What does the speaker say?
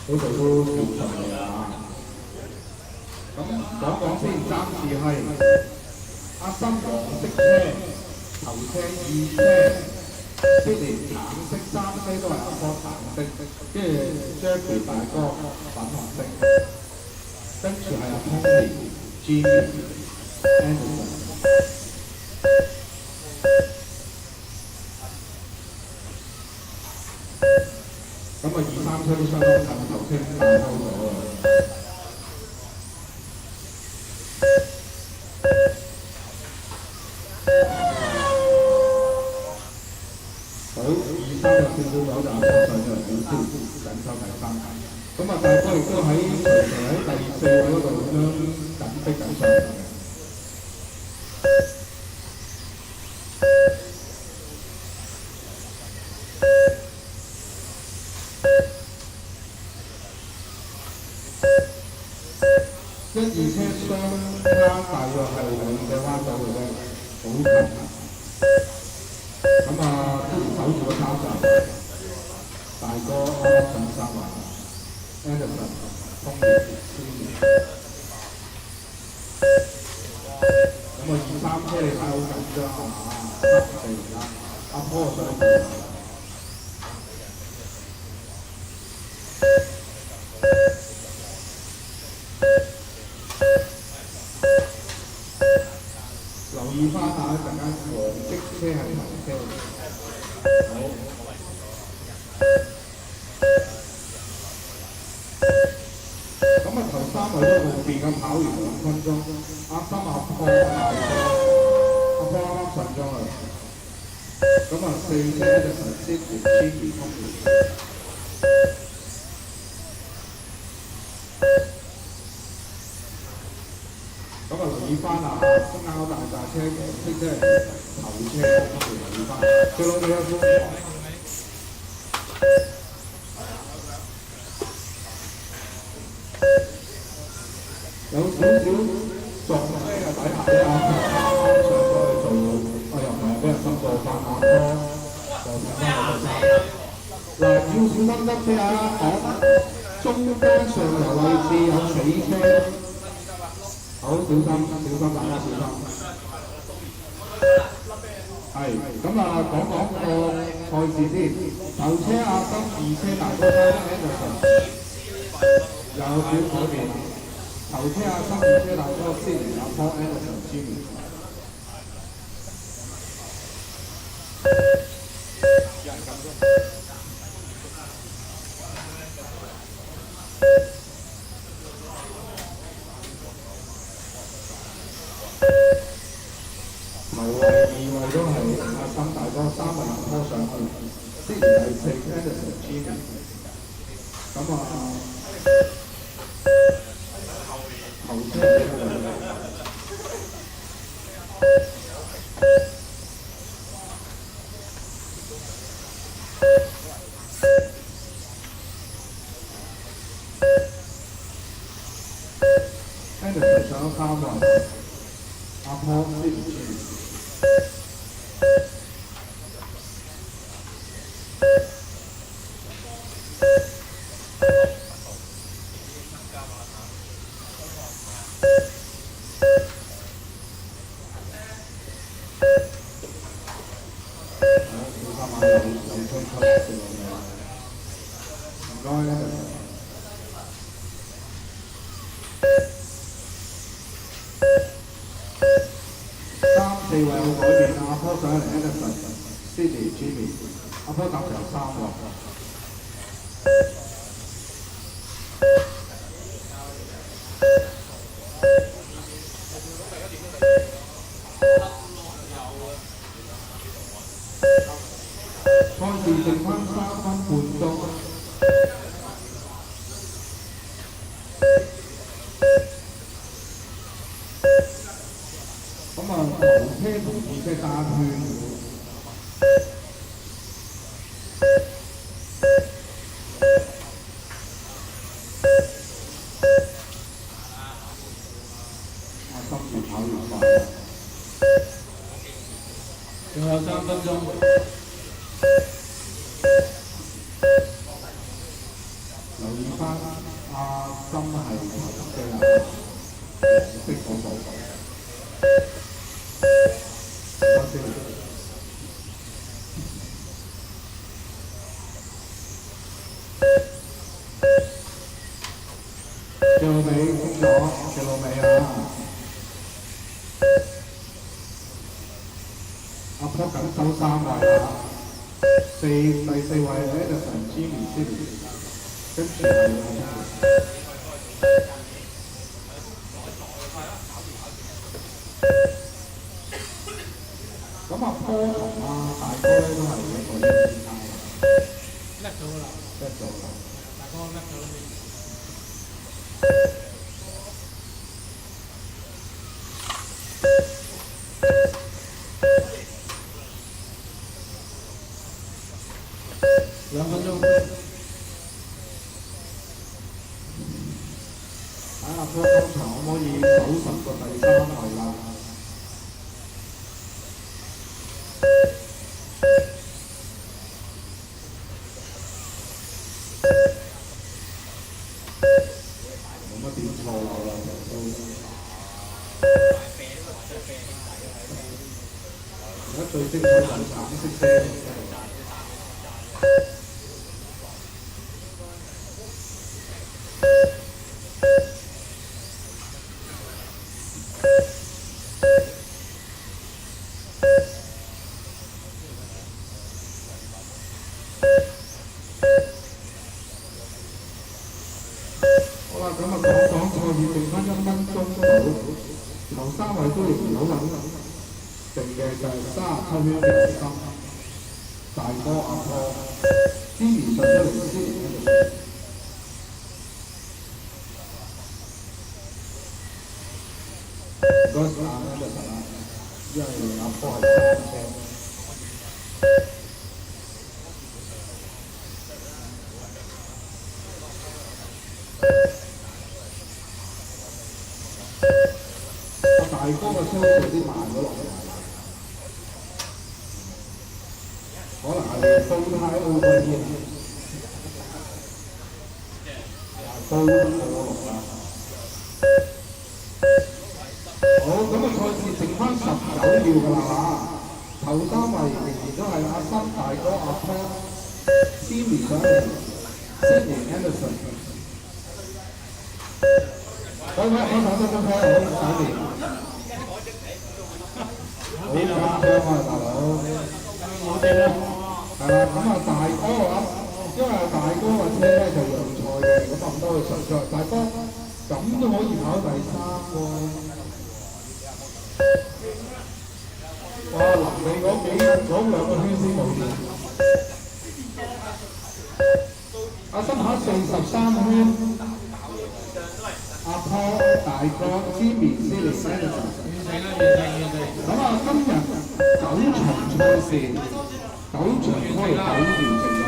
嗰度都叫順利啊！咁講講先，暫時係阿森黃色車、頭車二車，悉尼橙色三車都係阿科橙色，跟住 Jackie 大哥粉紅色，跟住係阿 Tony、Jimmy、Anderson。咁啊，二三車都相當近，頭車已經打開咗啦。好，二三有少少走就啱啱上咗嚟少少，緊收第三。咁啊，大哥亦都喺隨時喺第四位嗰度咁樣緊逼緊上嚟嘅。一二車相差大約係兩隻彎度嘅啫，好近。咁啊，都守住個三站，大哥啱啱上三環 ，Anderson、Tony、Jimmy。咁啊，二三車你睇好緊張啊！黑地啦，阿波上二。留意翻下一陣間黃色車係頭車，好。咁啊頭三位都後邊咁跑完2分鐘，阿森阿坡啱啱上咗啦。咁啊四車就頭先連 Jimmy 通完。咁啊留意翻啊，拗大架車黃色即係頭車，咁留意翻，最攞到一分。有少少撞車嘅底下咧，啱啱上咗去做，又唔係俾人深過翻眼波，就停翻落去三。嗱，要小心得車啊！中間上游位置有死車。好小心，大家小心。係，咁啊講講個賽事先。頭車阿森，二車大哥Anderson有少改變。頭車阿森，二車大哥Sydney阿坡 Anderson Jimmy。頭位、二位都係阿森大哥，三位拖上去，先第四 Anderson Jimmy。咁啊，頭車幾個位？Anderson 上咗三位，阿坡先唔知。唔該咧。三四位有改變，阿坡上嚟 Anderson、Sydney、Jimmy， 阿坡搭成三喎。賽事剩翻3分半鐘。咁啊，頭車同二車加圈。阿森越跑越快。仲有3分鐘。留意翻拖緊收3位啦。第4位咧就神之名之年，跟住係咁啊，波同大哥咧都係一個呢個之間叻咗啦，叻咗啦。大哥叻咗啦。2分鐘。睇下波今場可唔可以守實個第3位啦？冇乜點錯漏啦，都。而家最精彩就係橙色聲。好啦，咁啊講賽事剩翻1分鐘到，頭3位都仍然好穩定嘅就係37圈嘅心大哥阿波，之前上咗嚟先喺度。唔該曬啦，就實啦，因為阿波係3車。大哥嘅車有啲慢咗落嚟，可能係煲太 over 啲，煲得過龍啦。好，咁啊賽事剩翻19秒㗎啦嚇，頭3位仍然都係阿森大哥阿波、Jimmy 上嚟 ，Sydney Anderson。喂，我睇得好搞掂。好緊張啊，大佬！我哋啦，係啦，咁啊大哥啊，因為大哥嘅車咧就讓賽嘅，咁啊唔多去上賽。大哥咁都可以跑第3喎！哇，臨尾嗰2個圈先冇掂。阿森跑43圈，阿波大哥 Jimmy 先嚟 Anderson。咁啊，今日9場賽事，9場開9完成。